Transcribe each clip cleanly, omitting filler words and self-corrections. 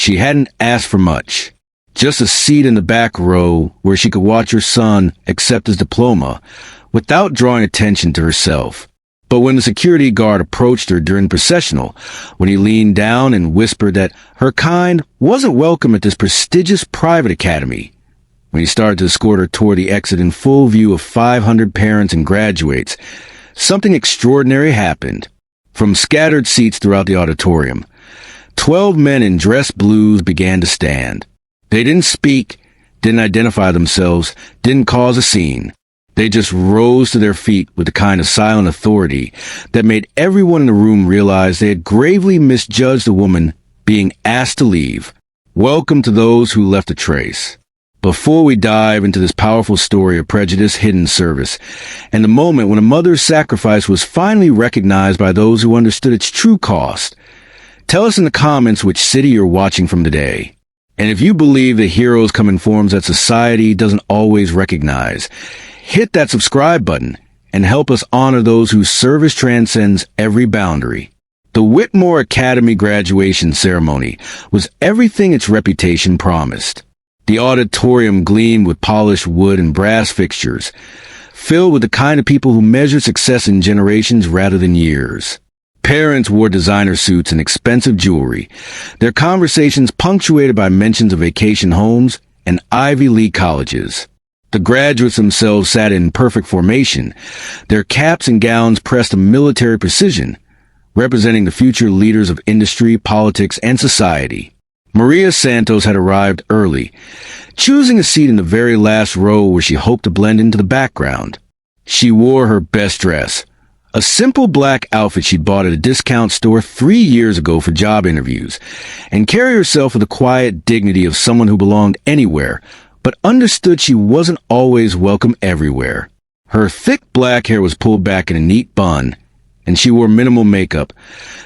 She hadn't asked for much. Just a seat in the back row where she could watch her son accept his diploma without drawing attention to herself. But when the security guard approached her during the processional, when he leaned down and whispered that her kind wasn't welcome at this prestigious private academy, when he started to escort her toward the exit in full view of 500 parents and graduates, something extraordinary happened. From scattered seats throughout the auditorium, 12 men in dress blues began to stand. They didn't speak, didn't identify themselves, didn't cause a scene. They just rose to their feet with the kind of silent authority that made everyone in the room realize they had gravely misjudged a woman being asked to leave. Welcome to those who left a trace. Before we dive into this powerful story of prejudice, hidden service, and the moment when a mother's sacrifice was finally recognized by those who understood its true cost, tell us in the comments which city you're watching from today. And if you believe that heroes come in forms that society doesn't always recognize, hit that subscribe button and help us honor those whose service transcends every boundary. The Whitmore Academy graduation ceremony was everything its reputation promised. The auditorium gleamed with polished wood and brass fixtures, filled with the kind of people who measure success in generations rather than years. Parents wore designer suits and expensive jewelry, their conversations punctuated by mentions of vacation homes and Ivy League colleges. The graduates themselves sat in perfect formation, their caps and gowns pressed to military precision, representing the future leaders of industry, politics, and society. Maria Santos had arrived early, choosing a seat in the very last row where she hoped to blend into the background. She wore her best dress, a simple black outfit she'd bought at a discount store 3 years ago for job interviews, and carried herself with the quiet dignity of someone who belonged anywhere, but understood she wasn't always welcome everywhere. Her thick black hair was pulled back in a neat bun, and she wore minimal makeup,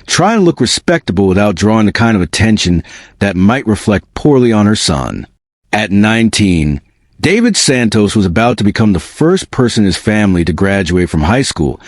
trying to look respectable without drawing the kind of attention that might reflect poorly on her son. At 19, David Santos was about to become the first person in his family to graduate from high school,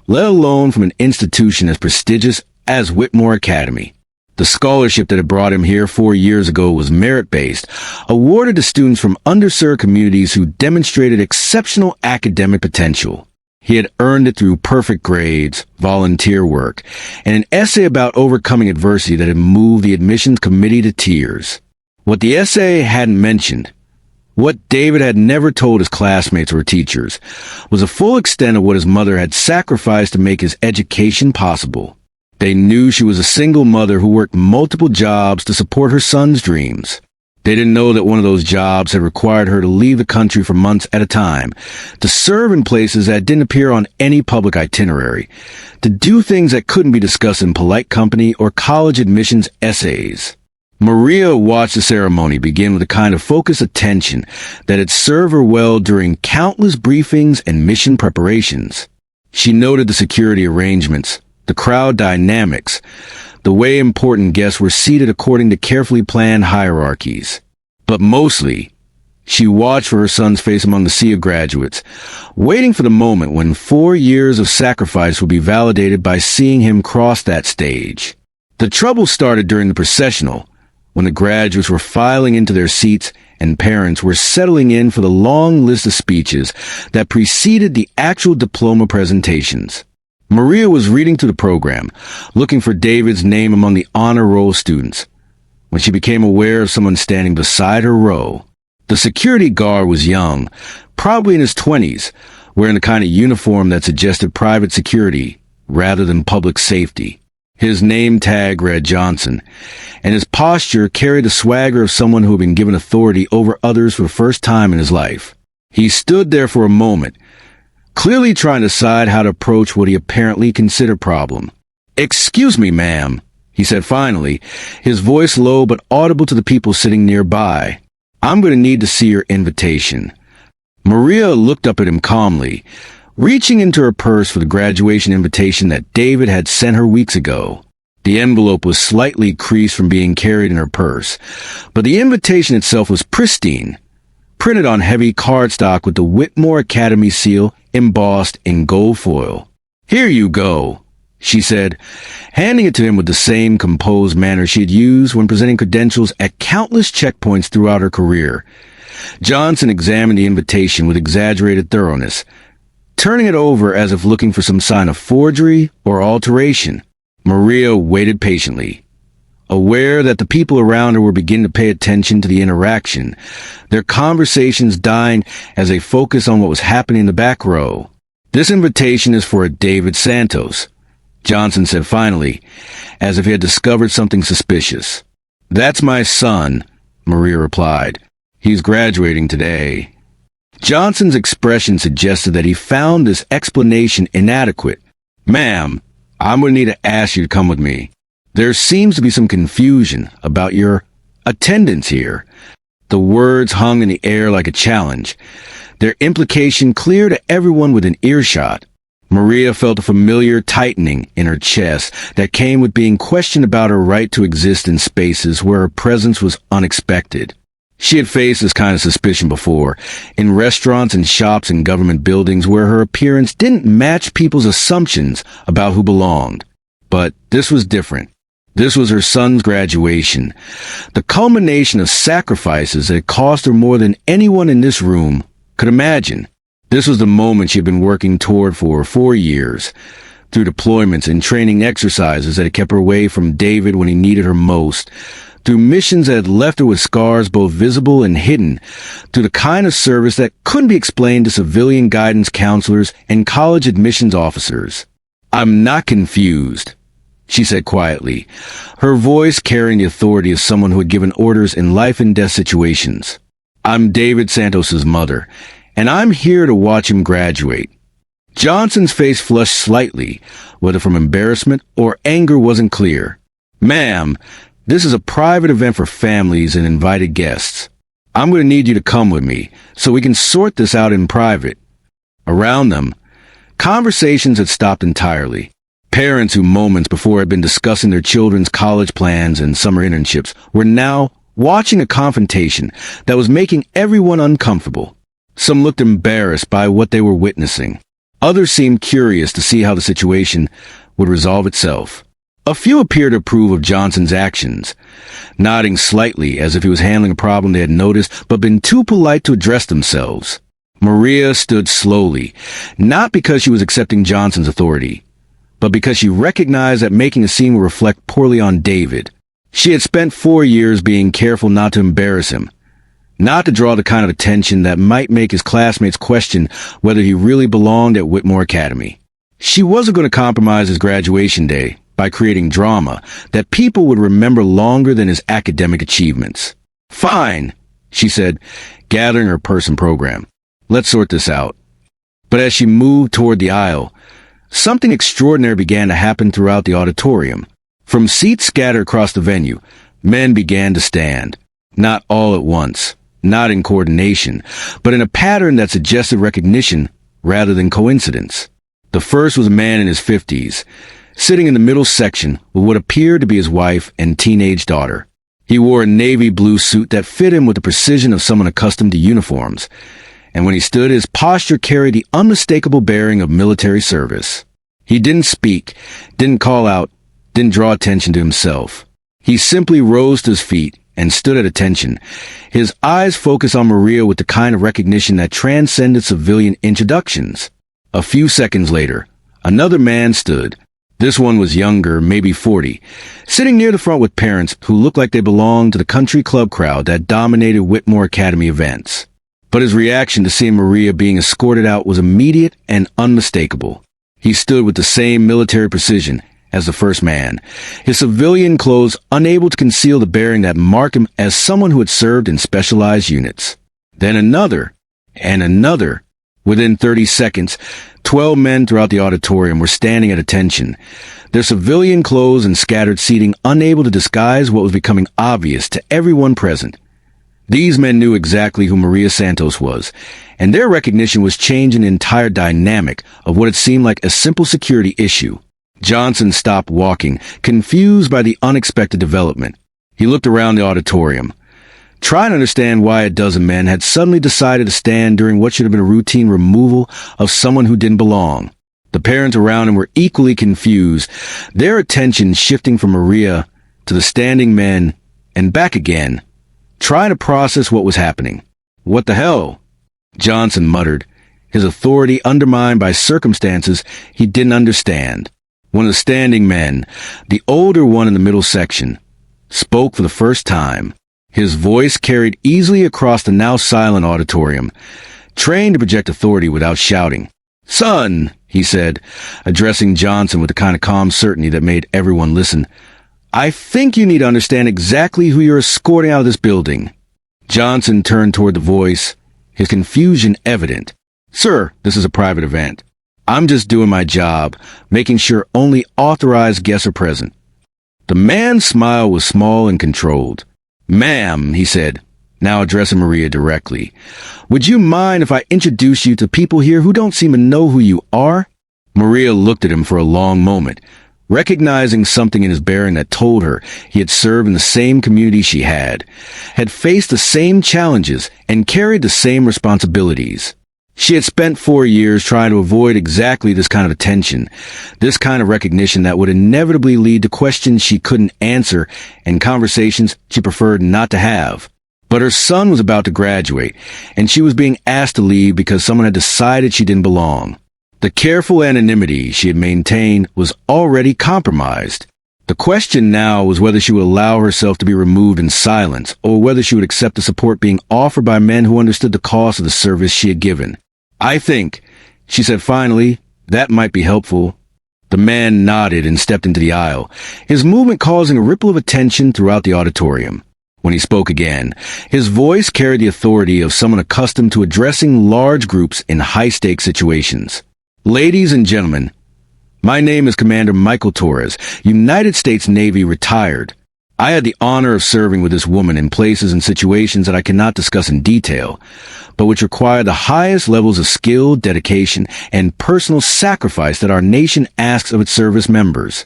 let alone from an institution as prestigious as Whitmore Academy. The scholarship that had brought him here 4 years ago was merit-based, awarded to students from underserved communities who demonstrated exceptional academic potential. He had earned it through perfect grades, volunteer work, and an essay about overcoming adversity that had moved the admissions committee to tears. What the essay hadn't mentioned, what David had never told his classmates or teachers, was the full extent of what his mother had sacrificed to make his education possible. They knew she was a single mother who worked multiple jobs to support her son's dreams. They didn't know that one of those jobs had required her to leave the country for months at a time, to serve in places that didn't appear on any public itinerary, to do things that couldn't be discussed in polite company or college admissions essays. Maria watched the ceremony begin with the kind of focused attention that had served her well during countless briefings and mission preparations. She noted the security arrangements, the crowd dynamics, the way important guests were seated according to carefully planned hierarchies. But mostly, she watched for her son's face among the sea of graduates, waiting for the moment when 4 years of sacrifice would be validated by seeing him cross that stage. The trouble started during the processional, when the graduates were filing into their seats and parents were settling in for the long list of speeches that preceded the actual diploma presentations. Maria was reading through the program, looking for David's name among the honor roll students, when she became aware of someone standing beside her row. The security guard was young, probably in his 20s, wearing the kind of uniform that suggested private security rather than public safety. His name tag read Johnson, and his posture carried the swagger of someone who had been given authority over others for the first time in his life. He stood there for a moment, clearly trying to decide how to approach what he apparently considered a problem. "Excuse me, ma'am," he said finally, his voice low but audible to the people sitting nearby. "I'm going to need to see your invitation." Maria looked up at him calmly, reaching into her purse for the graduation invitation that David had sent her weeks ago. The envelope was slightly creased from being carried in her purse, but the invitation itself was pristine, printed on heavy cardstock with the Whitmore Academy seal embossed in gold foil. "Here you go," she said, handing it to him with the same composed manner she had used when presenting credentials at countless checkpoints throughout her career. Johnson examined the invitation with exaggerated thoroughness, turning it over as if looking for some sign of forgery or alteration. Maria waited patiently, aware that the people around her were beginning to pay attention to the interaction, their conversations dying as they focused on what was happening in the back row. "This invitation is for a David Santos," Johnson said finally, as if he had discovered something suspicious. "That's my son," Maria replied. "He's graduating today." Johnson's expression suggested that he found this explanation inadequate. "Ma'am, I'm going to need to ask you to come with me. There seems to be some confusion about your attendance here." The words hung in the air like a challenge, their implication clear to everyone within earshot. Maria felt a familiar tightening in her chest that came with being questioned about her right to exist in spaces where her presence was unexpected. She had faced this kind of suspicion before, in restaurants and shops and government buildings where her appearance didn't match people's assumptions about who belonged. But this was different. This was her son's graduation, the culmination of sacrifices that had cost her more than anyone in this room could imagine. This was the moment she had been working toward for 4 years, through deployments and training exercises that had kept her away from David when he needed her most, through missions that had left her with scars both visible and hidden, through the kind of service that couldn't be explained to civilian guidance counselors and college admissions officers. "I'm not confused," she said quietly, her voice carrying the authority of someone who had given orders in life and death situations. "I'm David Santos's mother, and I'm here to watch him graduate." Johnson's face flushed slightly, whether from embarrassment or anger wasn't clear. "Ma'am, this is a private event for families and invited guests. I'm going to need you to come with me so we can sort this out in private." Around them, conversations had stopped entirely. Parents who moments before had been discussing their children's college plans and summer internships were now watching a confrontation that was making everyone uncomfortable. Some looked embarrassed by what they were witnessing. Others seemed curious to see how the situation would resolve itself. A few appeared to approve of Johnson's actions, nodding slightly as if he was handling a problem they had noticed but been too polite to address themselves. Maria stood slowly, not because she was accepting Johnson's authority, but because she recognized that making a scene would reflect poorly on David. She had spent 4 years being careful not to embarrass him, not to draw the kind of attention that might make his classmates question whether he really belonged at Whitmore Academy. She wasn't going to compromise his graduation day by creating drama that people would remember longer than his academic achievements. "Fine," she said, gathering her purse and program. "Let's sort this out." But as she moved toward the aisle, something extraordinary began to happen throughout the auditorium. From seats scattered across the venue, men began to stand. Not all at once, not in coordination, but in a pattern that suggested recognition rather than coincidence. The first was a man in his 50s, sitting in the middle section with what appeared to be his wife and teenage daughter. He wore a navy blue suit that fit him with the precision of someone accustomed to uniforms, and when he stood, his posture carried the unmistakable bearing of military service. He didn't speak, didn't call out, didn't draw attention to himself. He simply rose to his feet and stood at attention, his eyes focused on Maria with the kind of recognition that transcended civilian introductions. A few seconds later, another man stood. This one was younger, maybe 40, sitting near the front with parents who looked like they belonged to the country club crowd that dominated Whitmore Academy events. But his reaction to seeing Maria being escorted out was immediate and unmistakable. He stood with the same military precision as the first man, his civilian clothes unable to conceal the bearing that marked him as someone who had served in specialized units. Then another, and another. Within 30 seconds, 12 men throughout the auditorium were standing at attention, their civilian clothes and scattered seating unable to disguise what was becoming obvious to everyone present. These men knew exactly who Maria Santos was, and their recognition was changing the entire dynamic of what had seemed like a simple security issue. Johnson stopped walking, confused by the unexpected development. He looked around the auditorium, trying to understand why a dozen men had suddenly decided to stand during what should have been a routine removal of someone who didn't belong. The The parents around him were equally confused, their attention shifting from Maria to the standing men and back again, trying to process what was happening. "What the hell?" Johnson muttered, his authority undermined by circumstances he didn't understand. One of the standing men, the older one in the middle section, spoke for the first time. His voice carried easily across the now silent auditorium, trained to project authority without shouting. "Son," he said, addressing Johnson with the kind of calm certainty that made everyone listen, "I think you need to understand exactly who you're escorting out of this building." Johnson turned toward the voice, his confusion evident. "Sir, this is a private event. I'm just doing my job, making sure only authorized guests are present." The man's smile was small and controlled. "Ma'am," he said, now addressing Maria directly, "would you mind if I introduce you to people here who don't seem to know who you are?" Maria looked at him for a long moment, recognizing something in his bearing that told her he had served in the same community she had faced the same challenges, and carried the same responsibilities. She had spent 4 years trying to avoid exactly this kind of attention, this kind of recognition that would inevitably lead to questions she couldn't answer and conversations she preferred not to have. But her son was about to graduate, and she was being asked to leave because someone had decided she didn't belong. The careful anonymity she had maintained was already compromised. The question now was whether she would allow herself to be removed in silence, or whether she would accept the support being offered by men who understood the cost of the service she had given. "I think," she said finally, "that might be helpful." The man nodded and stepped into the aisle, his movement causing a ripple of attention throughout the auditorium. When he spoke again, his voice carried the authority of someone accustomed to addressing large groups in high-stakes situations. "Ladies and gentlemen, my name is Commander Michael Torres, United States Navy retired. I had the honor of serving with this woman in places and situations that I cannot discuss in detail, but which require the highest levels of skill, dedication, and personal sacrifice that our nation asks of its service members."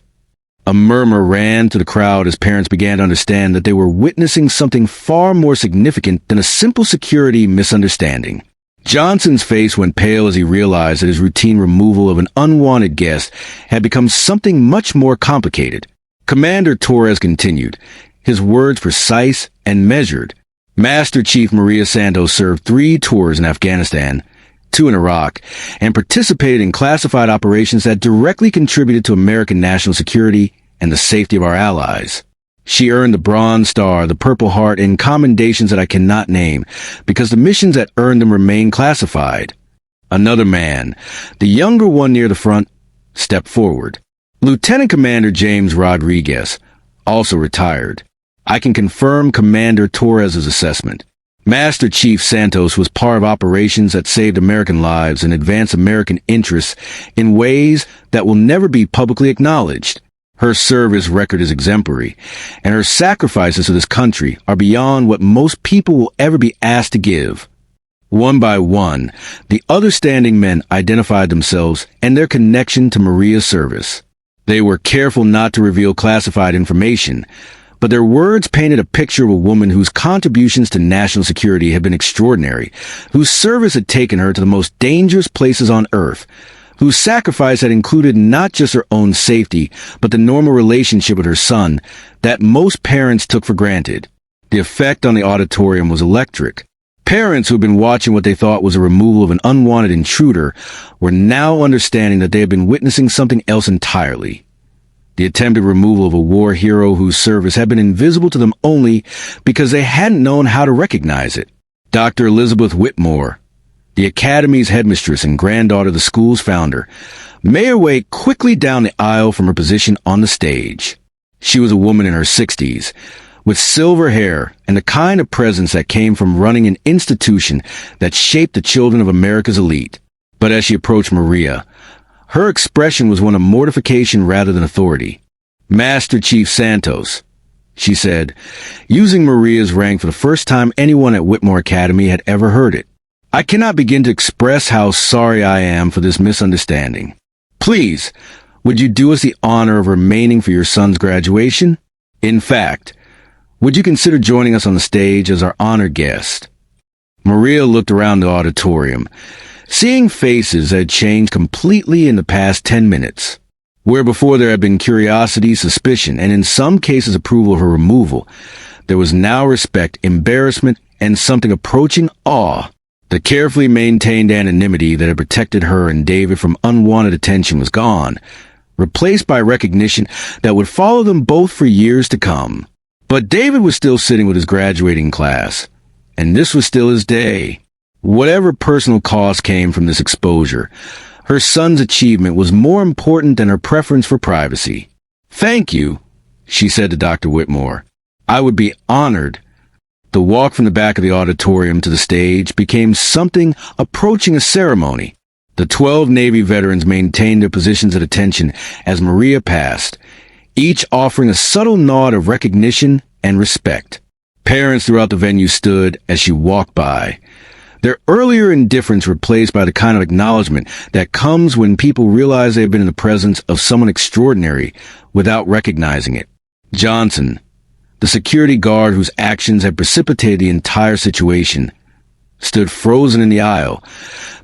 A murmur ran to the crowd as parents began to understand that they were witnessing something far more significant than a simple security misunderstanding. Johnson's face went pale as he realized that his routine removal of an unwanted guest had become something much more complicated. Commander Torres continued, his words precise and measured. "Master Chief Maria Santos served 3 tours in Afghanistan, 2 in Iraq, and participated in classified operations that directly contributed to American national security and the safety of our allies. She earned the Bronze Star, the Purple Heart, and commendations that I cannot name, because the missions that earned them remain classified." Another man, the younger one near the front, stepped forward. "Lieutenant Commander James Rodriguez, also retired. I can confirm Commander Torres's assessment. Master Chief Santos was part of operations that saved American lives and advanced American interests in ways that will never be publicly acknowledged. Her service record is exemplary, and her sacrifices to this country are beyond what most people will ever be asked to give." One by one, the other standing men identified themselves and their connection to Maria's service. They were careful not to reveal classified information, but their words painted a picture of a woman whose contributions to national security had been extraordinary, whose service had taken her to the most dangerous places on earth, whose sacrifice had included not just her own safety, but the normal relationship with her son that most parents took for granted. The effect on the auditorium was electric. Parents who had been watching what they thought was a removal of an unwanted intruder were now understanding that they had been witnessing something else entirely. The attempted removal of a war hero whose service had been invisible to them only because they hadn't known how to recognize it. Dr. Elizabeth Whitmore, the Academy's headmistress and granddaughter of the school's founder, made her way quickly down the aisle from her position on the stage. She was a woman in her 60s, with silver hair and the kind of presence that came from running an institution that shaped the children of America's elite. But as she approached Maria, her expression was one of mortification rather than authority. "Master Chief Santos," she said, using Maria's rank for the first time anyone at Whitmore Academy had ever heard it. "I cannot begin to express how sorry I am for this misunderstanding. Please, would you do us the honor of remaining for your son's graduation? In fact, would you consider joining us on the stage as our honored guest?" Maria looked around the auditorium, seeing faces that had changed completely in the past 10 minutes. Where before there had been curiosity, suspicion, and in some cases approval of her removal, there was now respect, embarrassment, and something approaching awe. The carefully maintained anonymity that had protected her and David from unwanted attention was gone, replaced by recognition that would follow them both for years to come. But David was still sitting with his graduating class, and this was still his day. Whatever personal cost came from this exposure, her son's achievement was more important than her preference for privacy. "Thank you," she said to Dr. Whitmore. "I would be honored." The walk from the back of the auditorium to the stage became something approaching a ceremony. The 12 Navy veterans maintained their positions at attention as Maria passed, each offering a subtle nod of recognition and respect. Parents throughout the venue stood as she walked by, their earlier indifference replaced by the kind of acknowledgement that comes when people realize they have been in the presence of someone extraordinary without recognizing it. Johnson, the security guard whose actions had precipitated the entire situation, stood frozen in the aisle,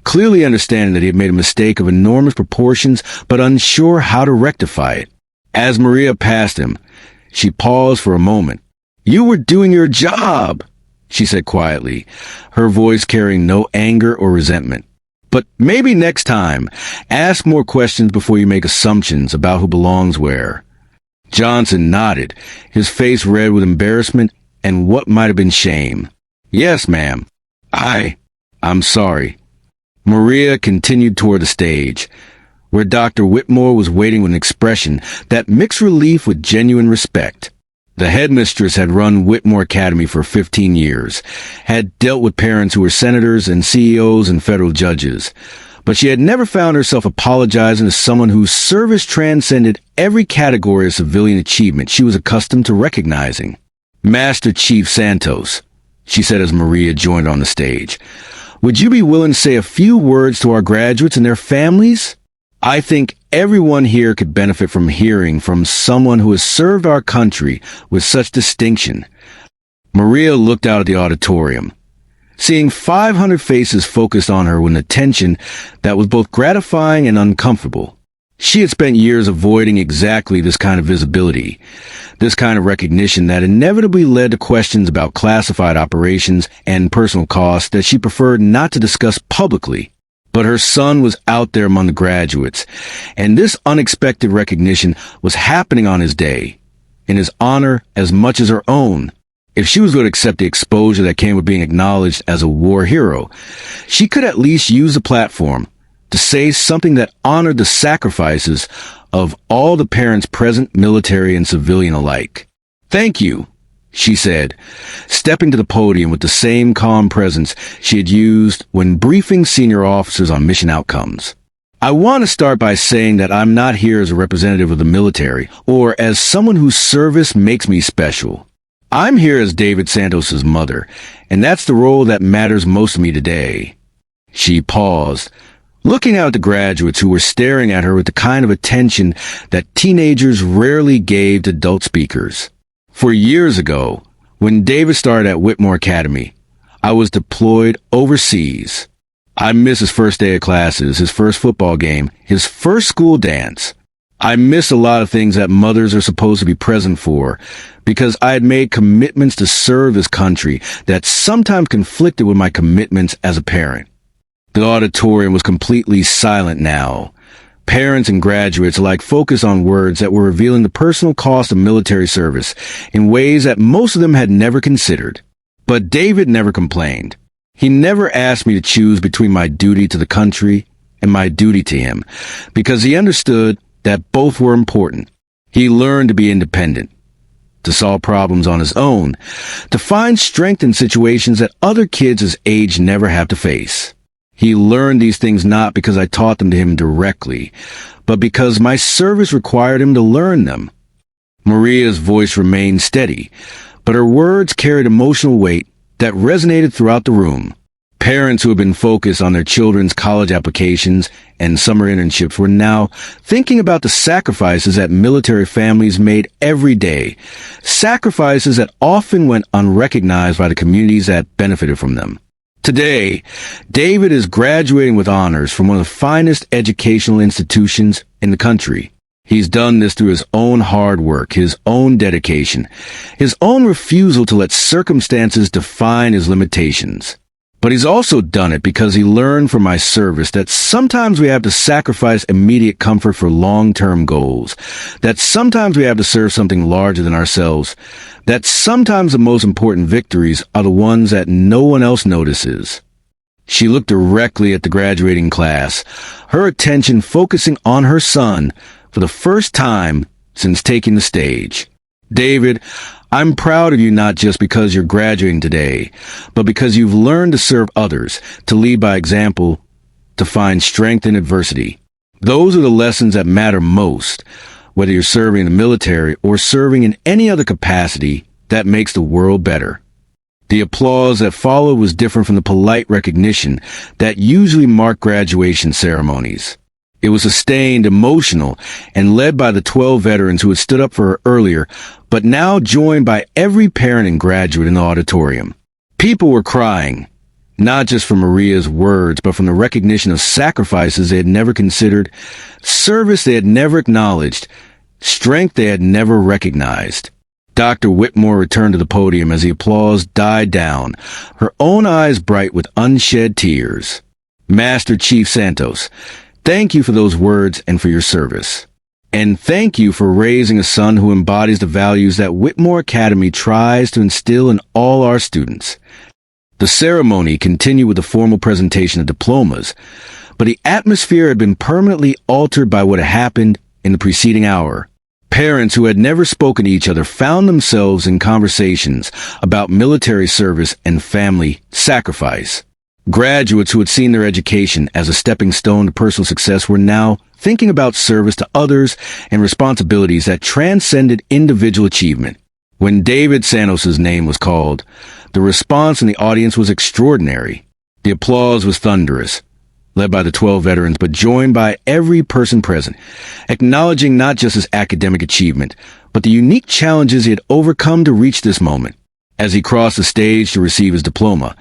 clearly understanding that he had made a mistake of enormous proportions but unsure how to rectify it. As Maria passed him, she paused for a moment. "You were doing your job," she said quietly, her voice carrying no anger or resentment. "But maybe next time, ask more questions before you make assumptions about who belongs where." Johnson nodded, his face red with embarrassment and what might have been shame. "Yes, ma'am. I'm sorry." Maria continued toward the stage, where Dr. Whitmore was waiting with an expression that mixed relief with genuine respect. The headmistress had run Whitmore Academy for 15 years, had dealt with parents who were senators and CEOs and federal judges, but she had never found herself apologizing to someone whose service transcended every category of civilian achievement she was accustomed to recognizing. "Master Chief Santos," she said as Maria joined on the stage, "would you be willing to say a few words to our graduates and their families? I think everyone here could benefit from hearing from someone who has served our country with such distinction." Maria looked out at the auditorium, seeing 500 faces focused on her with an attention that was both gratifying and uncomfortable. She had spent years avoiding exactly this kind of visibility, this kind of recognition that inevitably led to questions about classified operations and personal costs that she preferred not to discuss publicly. But her son was out there among the graduates, and this unexpected recognition was happening on his day, in his honor as much as her own. If she was going to accept the exposure that came with being acknowledged as a war hero, she could at least use the platform to say something that honored the sacrifices of all the parents present, military and civilian alike. "Thank you," she said, stepping to the podium with the same calm presence she had used when briefing senior officers on mission outcomes. "I want to start by saying that I'm not here as a representative of the military or as someone whose service makes me special. I'm here as David Santos's mother, and that's the role that matters most to me today." She paused, looking out at the graduates who were staring at her with the kind of attention that teenagers rarely gave to adult speakers. "For years ago, when David started at Whitmore Academy, I was deployed overseas. I missed his first day of classes, his first football game, his first school dance. I missed a lot of things that mothers are supposed to be present for because I had made commitments to serve this country that sometimes conflicted with my commitments as a parent." The auditorium was completely silent now. Parents and graduates alike focused on words that were revealing the personal cost of military service in ways that most of them had never considered. But David never complained. He never asked me to choose between my duty to the country and my duty to him, because he understood that both were important. He learned to be independent, to solve problems on his own, to find strength in situations that other kids his age never have to face. He learned these things not because I taught them to him directly, but because my service required him to learn them. Maria's voice remained steady, but her words carried emotional weight that resonated throughout the room. Parents who had been focused on their children's college applications and summer internships were now thinking about the sacrifices that military families made every day, sacrifices that often went unrecognized by the communities that benefited from them. Today, David is graduating with honors from one of the finest educational institutions in the country. He's done this through his own hard work, his own dedication, his own refusal to let circumstances define his limitations. But he's also done it because he learned from my service that sometimes we have to sacrifice immediate comfort for long-term goals, that sometimes we have to serve something larger than ourselves, that sometimes the most important victories are the ones that no one else notices. She looked directly at the graduating class, her attention focusing on her son for the first time since taking the stage. David, I'm proud of you not just because you're graduating today, but because you've learned to serve others, to lead by example, to find strength in adversity. Those are the lessons that matter most, whether you're serving in the military or serving in any other capacity that makes the world better. The applause that followed was different from the polite recognition that usually marked graduation ceremonies. It was sustained, emotional, and led by the 12 veterans who had stood up for her earlier, but now joined by every parent and graduate in the auditorium. People were crying, not just from Maria's words, but from the recognition of sacrifices they had never considered, service they had never acknowledged, strength they had never recognized. Dr. Whitmore returned to the podium as the applause died down, her own eyes bright with unshed tears. Master Chief Santos, thank you for those words and for your service. And thank you for raising a son who embodies the values that Whitmore Academy tries to instill in all our students. The ceremony continued with a formal presentation of diplomas, but the atmosphere had been permanently altered by what had happened in the preceding hour. Parents who had never spoken to each other found themselves in conversations about military service and family sacrifice. Graduates who had seen their education as a stepping stone to personal success were now thinking about service to others and responsibilities that transcended individual achievement. When David Santos' name was called, the response in the audience was extraordinary. The applause was thunderous, led by the 12 veterans, but joined by every person present, acknowledging not just his academic achievement, but the unique challenges he had overcome to reach this moment. As he crossed the stage to receive his diploma,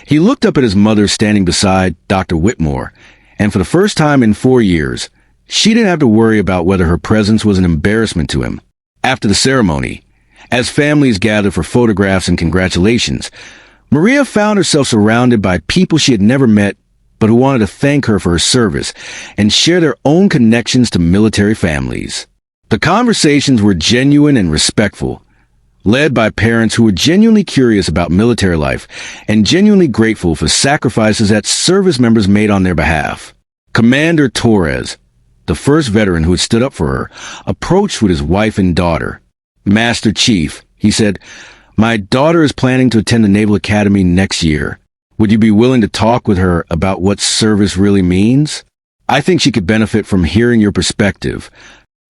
he looked up at his mother standing beside Dr. Whitmore, and for the first time in 4 years, she didn't have to worry about whether her presence was an embarrassment to him. After the ceremony, as families gathered for photographs and congratulations, Maria found herself surrounded by people she had never met, but who wanted to thank her for her service and share their own connections to military families. The conversations were genuine and respectful, led by parents who were genuinely curious about military life and genuinely grateful for sacrifices that service members made on their behalf. Commander Torres, the first veteran who had stood up for her, approached with his wife and daughter. "Master Chief," he said, "my daughter is planning to attend the Naval Academy next year. Would you be willing to talk with her about what service really means? I think she could benefit from hearing your perspective."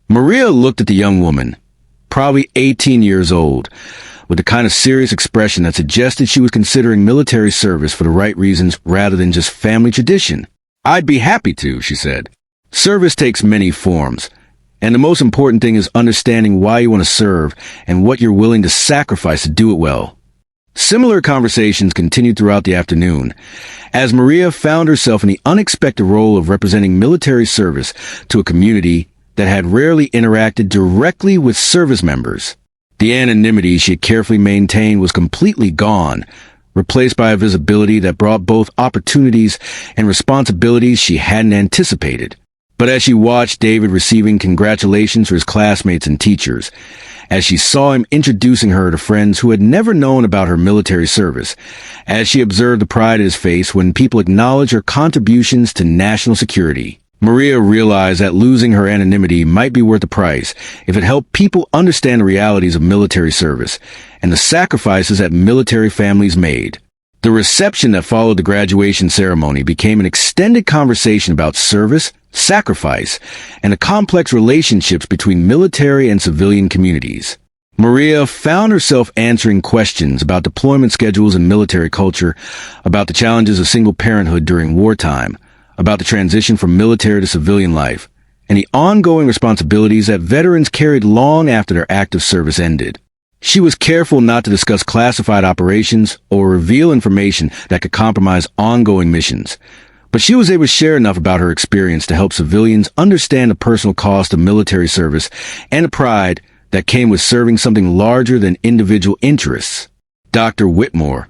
Maria looked at the young woman, probably 18 years old, with the kind of serious expression that suggested she was considering military service for the right reasons rather than just family tradition. "I'd be happy to," she said. "Service takes many forms, and the most important thing is understanding why you want to serve and what you're willing to sacrifice to do it well." Similar conversations continued throughout the afternoon, as Maria found herself in the unexpected role of representing military service to a community that had rarely interacted directly with service members. The anonymity she had carefully maintained was completely gone, replaced by a visibility that brought both opportunities and responsibilities she hadn't anticipated. But as she watched David receiving congratulations for his classmates and teachers, as she saw him introducing her to friends who had never known about her military service, as she observed the pride in his face when people acknowledged her contributions to national security, Maria realized that losing her anonymity might be worth the price if it helped people understand the realities of military service and the sacrifices that military families made. The reception that followed the graduation ceremony became an extended conversation about service, sacrifice, and the complex relationships between military and civilian communities. Maria found herself answering questions about deployment schedules and military culture, about the challenges of single parenthood during wartime, about the transition from military to civilian life, and the ongoing responsibilities that veterans carried long after their active service ended. She was careful not to discuss classified operations or reveal information that could compromise ongoing missions. But she was able to share enough about her experience to help civilians understand the personal cost of military service and the pride that came with serving something larger than individual interests. Dr. Whitmore,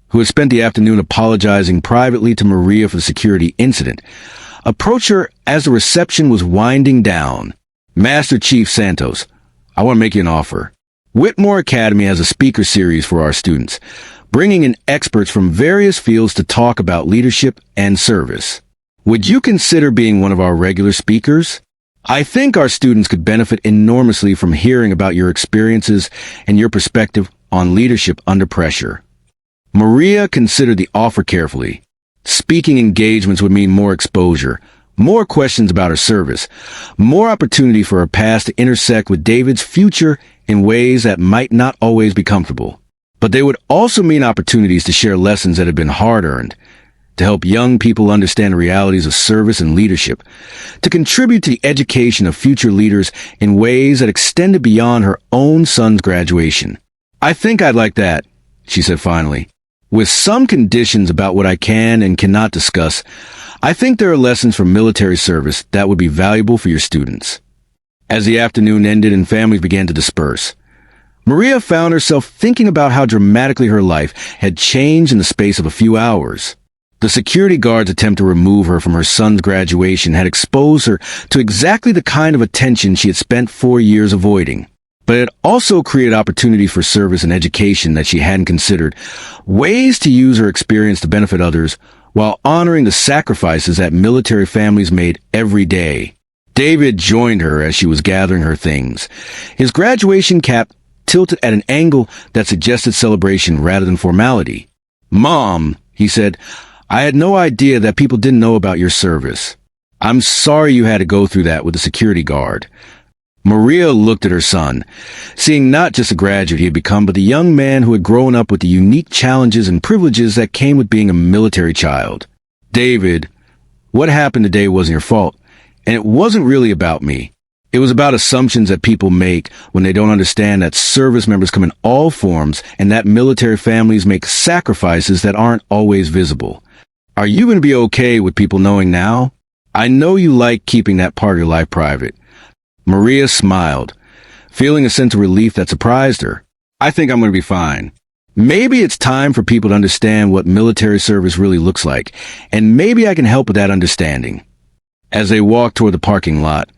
who had spent the afternoon apologizing privately to Maria for the security incident, approached her as the reception was winding down. Master Chief Santos, I want to make you an offer. Whitmore Academy has a speaker series for our students, bringing in experts from various fields to talk about leadership and service. Would you consider being one of our regular speakers? I think our students could benefit enormously from hearing about your experiences and your perspective on leadership under pressure. Maria considered the offer carefully. Speaking engagements would mean more exposure, more questions about her service, more opportunity for her past to intersect with David's future in ways that might not always be comfortable. But they would also mean opportunities to share lessons that had been hard-earned, to help young people understand the realities of service and leadership, to contribute to the education of future leaders in ways that extended beyond her own son's graduation. I think I'd like that, she said finally. With some conditions about what I can and cannot discuss, I think there are lessons from military service that would be valuable for your students. As the afternoon ended and families began to disperse, Maria found herself thinking about how dramatically her life had changed in the space of a few hours. The security guard's attempt to remove her from her son's graduation had exposed her to exactly the kind of attention she had spent 4 years avoiding. But it also created opportunity for service and education that she hadn't considered, ways to use her experience to benefit others while honoring the sacrifices that military families made every day. David joined her as she was gathering her things, his graduation cap tilted at an angle that suggested celebration rather than formality. "Mom," he said, "I had no idea that people didn't know about your service. I'm sorry you had to go through that with the security guard." Maria looked at her son, seeing not just the graduate he had become, but the young man who had grown up with the unique challenges and privileges that came with being a military child. "David, what happened today wasn't your fault, and it wasn't really about me. It was about assumptions that people make when they don't understand that service members come in all forms and that military families make sacrifices that aren't always visible. Are you going to be okay with people knowing now? I know you like keeping that part of your life private." Maria smiled, feeling a sense of relief that surprised her. "I think I'm going to be fine. Maybe it's time for people to understand what military service really looks like, and maybe I can help with that understanding." As they walked toward the parking lot,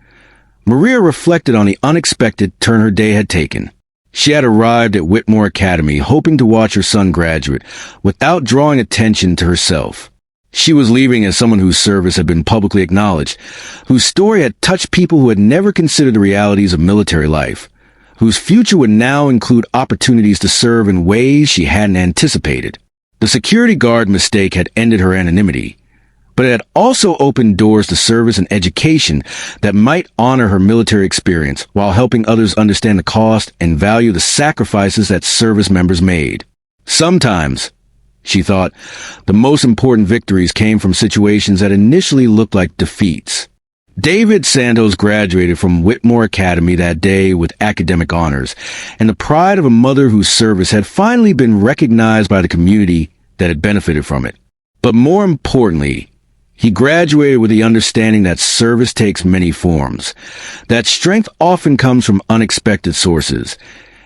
Maria reflected on the unexpected turn her day had taken. She had arrived at Whitmore Academy hoping to watch her son graduate without drawing attention to herself. She was leaving as someone whose service had been publicly acknowledged, whose story had touched people who had never considered the realities of military life, whose future would now include opportunities to serve in ways she hadn't anticipated. The security guard mistake had ended her anonymity, but it had also opened doors to service and education that might honor her military experience while helping others understand the cost and value the sacrifices that service members made. Sometimes, she thought, the most important victories came from situations that initially looked like defeats. David Santos graduated from Whitmore Academy that day with academic honors, and the pride of a mother whose service had finally been recognized by the community that had benefited from it. But more importantly, he graduated with the understanding that service takes many forms, that strength often comes from unexpected sources,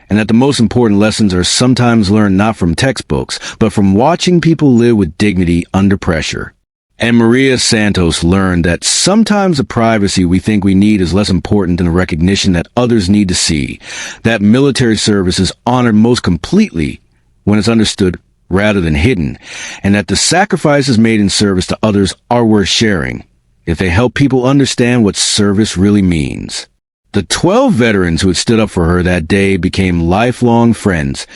and that the most important lessons are sometimes learned not from textbooks, but from watching people live with dignity under pressure. And Maria Santos learned that sometimes the privacy we think we need is less important than the recognition that others need to see, that military service is honored most completely when it's understood rather than hidden, and that the sacrifices made in service to others are worth sharing if they help people understand what service really means. The 12 veterans who had stood up for her that day became lifelong friends,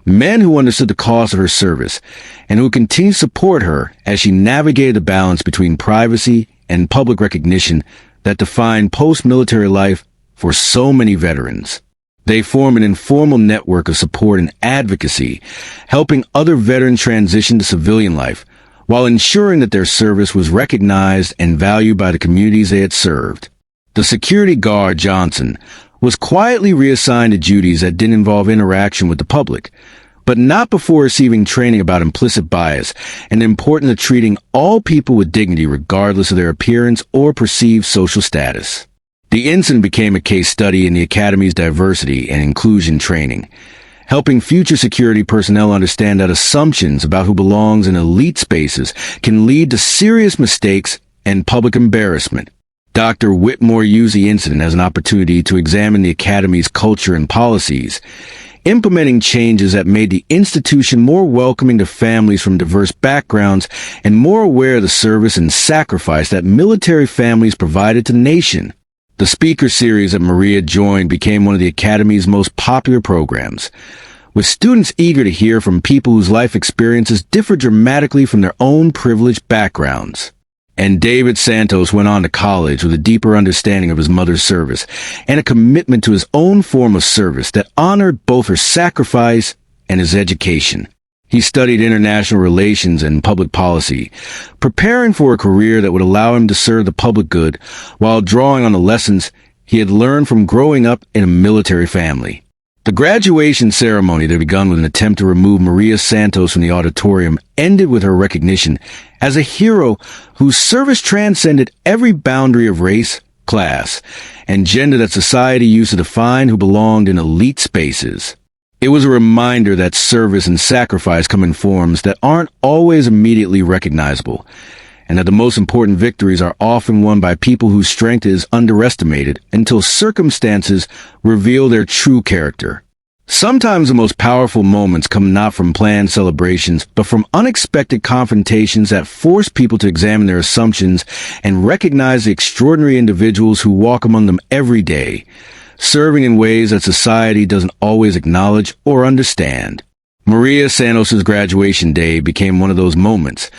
men who understood the cost of her service, and who continued to support her as she navigated the balance between privacy and public recognition that defined post-military life for so many veterans. They formed an informal network of support and advocacy, helping other veterans transition to civilian life, while ensuring that their service was recognized and valued by the communities they had served. The security guard, Johnson, was quietly reassigned to duties that didn't involve interaction with the public, but not before receiving training about implicit bias and the importance of treating all people with dignity regardless of their appearance or perceived social status. The incident became a case study in the Academy's diversity and inclusion training, helping future security personnel understand that assumptions about who belongs in elite spaces can lead to serious mistakes and public embarrassment. Dr. Whitmore used the incident as an opportunity to examine the Academy's culture and policies, implementing changes that made the institution more welcoming to families from diverse backgrounds and more aware of the service and sacrifice that military families provided to the nation. The speaker series that Maria joined became one of the Academy's most popular programs, with students eager to hear from people whose life experiences differ dramatically from their own privileged backgrounds. And David Santos went on to college with a deeper understanding of his mother's service and a commitment to his own form of service that honored both her sacrifice and his education. He studied international relations and public policy, preparing for a career that would allow him to serve the public good while drawing on the lessons he had learned from growing up in a military family. The graduation ceremony that began with an attempt to remove Maria Santos from the auditorium ended with her recognition as a hero whose service transcended every boundary of race, class, and gender that society used to define who belonged in elite spaces. It was a reminder that service and sacrifice come in forms that aren't always immediately recognizable, and that the most important victories are often won by people whose strength is underestimated until circumstances reveal their true character. Sometimes the most powerful moments come not from planned celebrations, but from unexpected confrontations that force people to examine their assumptions and recognize the extraordinary individuals who walk among them every day, serving in ways that society doesn't always acknowledge or understand. Maria Santos' graduation day became one of those moments,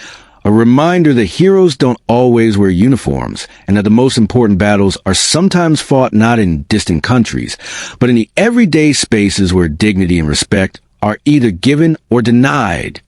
a reminder that heroes don't always wear uniforms, and that the most important battles are sometimes fought not in distant countries, but in the everyday spaces where dignity and respect are either given or denied.